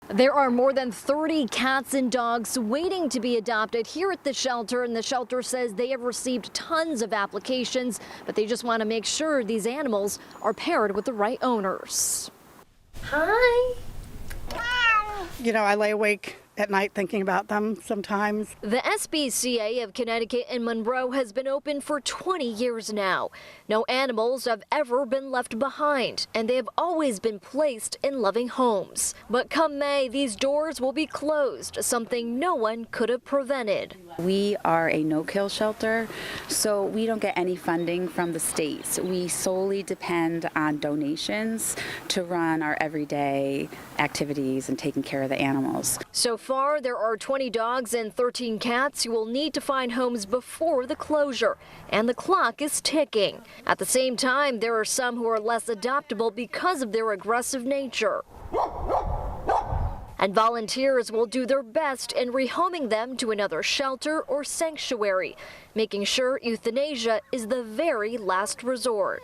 There are more than 30 cats and dogs waiting to be adopted here at the shelter, and the shelter says they have received tons of applications, but they just want to make sure these animals are paired with the right owners. Hi. You know, I lay awake at night thinking about them sometimes. The SPCA of Connecticut in Monroe has been open for 20 years now. No animals have ever been left behind, and they have always been placed in loving homes. But come May, these doors will be closed, something no one could have prevented. We are a no-kill shelter, so we don't get any funding from the states. We solely depend on donations to run our everyday activities and taking care of the animals. So far, there are 20 dogs and 13 cats who will need to find homes before the closure, and the clock is ticking. At the same time, there are some who are less adoptable because of their aggressive nature. And volunteers will do their best in rehoming them to another shelter or sanctuary, making sure euthanasia is the very last resort.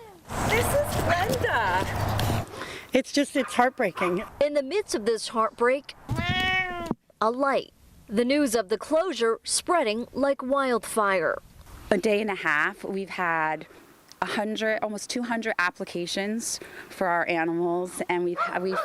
This is Brenda. It's heartbreaking. In the midst of this heartbreak, a light. The news of the closure spreading like wildfire. A day and a half, we've had 100, almost 200 applications for our animals, and we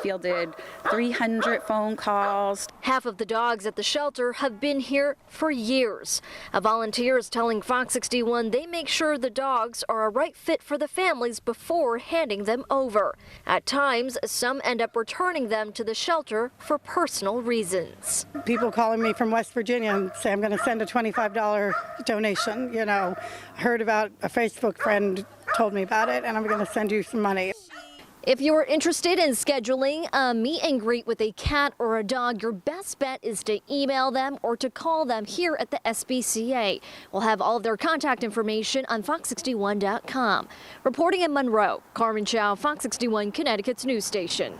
fielded 300 phone calls. Half of the dogs at the shelter have been here for years. A volunteer is telling Fox 61 they make sure the dogs are a right fit for the families before handing them over. At times, some end up returning them to the shelter for personal reasons. People calling me from West Virginia and say I'm going to send a $25 donation. You know, heard about a Facebook friend told me about it, and I'm going to send you some money. If you're interested in scheduling a meet and greet with a cat or a dog, your best bet is to email them or to call them here at the SPCA. We'll have all of their contact information on fox61.com. Reporting in Monroe, Carmen Chow, Fox 61, Connecticut's news station.